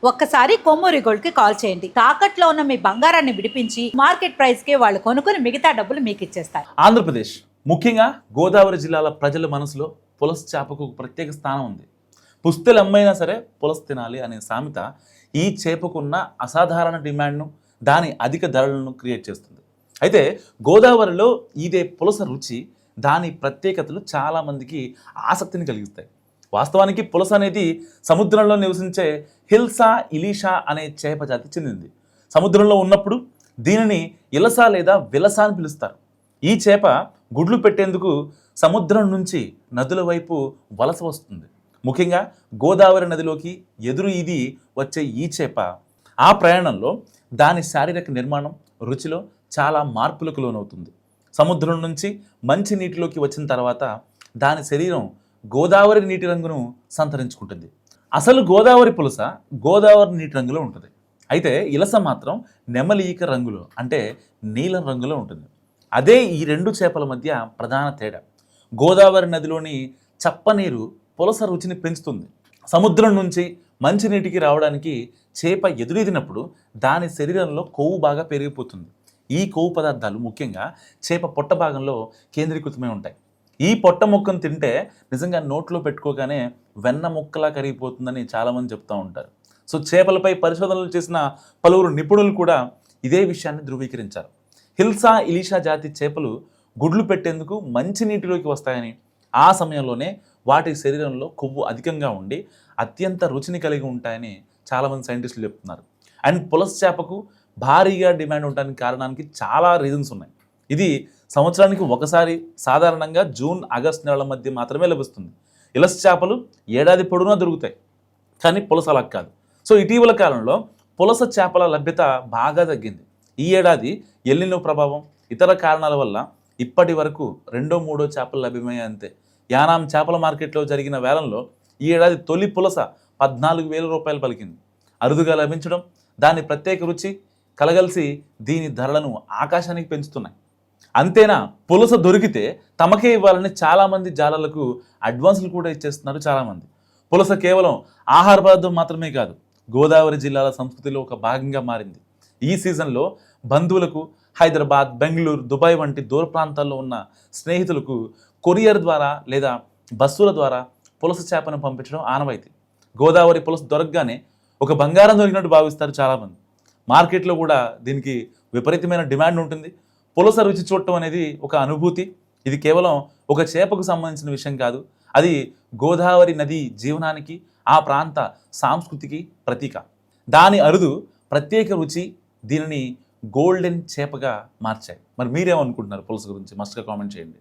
ఒక్కసారి కొమ్మూరి గోల్డ్ కి కాల్ చేయండి. తాకట్లో ఉన్న మీ బంగారాన్ని విడిపించి మార్కెట్ ప్రైస్ కి వాళ్ళు కొనుక్కుని మిగతా డబ్బులు మీకు ఇచ్చేస్తారు. ఆంధ్రప్రదేశ్ ముఖ్యంగా గోదావరి జిల్లాల ప్రజల మనసులో పులస చేపకు ఒక ప్రత్యేక స్థానం ఉంది. పుస్తెలు అమ్మైనా సరే పులస తినాలి అనే సామెత ఈ చేపకున్న అసాధారణ డిమాండ్ను, దాని అధిక ధరలను క్రియేట్ చేస్తుంది. అయితే గోదావరిలో ఇదే పులస రుచి, దాని ప్రత్యేకతలు చాలామందికి ఆసక్తిని కలిగిస్తాయి. వాస్తవానికి పులస అనేది సముద్రంలో నివసించే హిల్సా ఇలీషా అనే చేప జాతికి చెందింది. సముద్రంలో ఉన్నప్పుడు దీనిని ఇలస లేదా విలస అని పిలుస్తారు. ఈ చేప గుడ్లు పెట్టేందుకు సముద్రం నుంచి నదుల వైపు వలస వస్తుంది. ముఖ్యంగా గోదావరి నదిలోకి ఎదురు ఇది వచ్చే ఈ చేప ఆ ప్రయాణంలో దాని శారీరక నిర్మాణం, రుచిలో చాలా మార్పులకు లోనవుతుంది. సముద్రం నుంచి మంచి నీటిలోకి వచ్చిన తర్వాత దాని శరీరం గోదావరి నీటి రంగును సంతరించుకుంటుంది. అసలు గోదావరి పులస గోదావరి నీటి రంగులో ఉంటుంది. అయితే ఇలస మాత్రం నెమలీక రంగులో, అంటే నీలం రంగులో ఉంటుంది. అదే ఈ రెండు చేపల మధ్య ప్రధాన తేడా. గోదావరి నదిలోని చప్పనీరు పులస రుచిని పెంచుతుంది. సముద్రం నుంచి మంచినీటికి రావడానికి చేప ఎదురెదినప్పుడు దాని శరీరంలో కొవ్వు బాగా పెరిగిపోతుంది. ఈ కొవ్వు పదార్థాలు ముఖ్యంగా చేప పొట్ట భాగంలో కేంద్రీకృతమై ఉంటాయి. ఈ పొట్ట ముక్కను తింటే నిజంగా నోట్లో పెట్టుకోగానే వెన్న ముక్కలా కరిగిపోతుందని చాలామంది చెప్తూ ఉంటారు. సో చేపలపై పరిశోధనలు చేసిన పలువురు నిపుణులు కూడా ఇదే విషయాన్ని ధృవీకరించారు. హిల్సా ఇలీషా జాతి చేపలు గుడ్లు పెట్టేందుకు మంచి నీటిలోకి వస్తాయని, ఆ సమయంలోనే వాటి శరీరంలో కొవ్వు అధికంగా ఉండి అత్యంత రుచిని కలిగి ఉంటాయని చాలామంది సైంటిస్టులు చెప్తున్నారు. అండ్ పులస చేపకు భారీగా డిమాండ్ ఉండడానికి కారణానికి చాలా రీజన్స్ ఉన్నాయి. ఇది సంవత్సరానికి ఒకసారి, సాధారణంగా జూన్, ఆగస్టు నెలల మధ్య మాత్రమే లభిస్తుంది. ఇలస చేపలు ఏడాది పొడవునా దొరుకుతాయి, కానీ పులస అలా కాదు. సో ఇటీవల కాలంలో పులస చేపల లభ్యత బాగా తగ్గింది. ఈ ఏడాది ఎల్నినో ప్రభావం, ఇతర కారణాల వల్ల ఇప్పటి వరకు 2-3 చేపలు లభ్యమయ్యాయి అంతే. యానాం చేపల మార్కెట్లో జరిగిన వేలంలో ఈ ఏడాది తొలి పులస 14,000 రూపాయలు పలికింది. అరుదుగా లభించడం, దాని ప్రత్యేక రుచి కలగలిసి దీని ధరలను ఆకాశానికి పెంచుతున్నాయి. అంతేనా, పులస దొరికితే తమకే ఇవ్వాలని చాలామంది జాలర్లకు అడ్వాన్సులు కూడా ఇచ్చేస్తున్నారు చాలామంది. పులస కేవలం ఆహార పదార్థం మాత్రమే కాదు, గోదావరి జిల్లాల సంస్కృతిలో ఒక భాగంగా మారింది. ఈ సీజన్లో బంధువులకు హైదరాబాద్, బెంగళూరు, దుబాయ్ వంటి దూర ప్రాంతాల్లో ఉన్న స్నేహితులకు కొరియర్ ద్వారా లేదా బస్సుల ద్వారా పులస చేపను పంపించడం ఆనవాయితీ. గోదావరి పులస దొరకగానే ఒక బంగారం దొరికినట్టు భావిస్తారు చాలామంది. మార్కెట్లో కూడా దీనికి విపరీతమైన డిమాండ్ ఉంటుంది. పులస రుచి చూడటం అనేది ఒక అనుభూతి. ఇది కేవలం ఒక చేపకు సంబంధించిన విషయం కాదు, అది గోదావరి నది జీవనానికి, ఆ ప్రాంత సంస్కృతికి ప్రతీక. దాని అరుదు, ప్రత్యేక రుచి దీనిని గోల్డెన్ చేపగా మార్చాయి. మరి మీరేమనుకుంటున్నారు పులస గురించి? మస్ట్గా కామెంట్ చేయండి.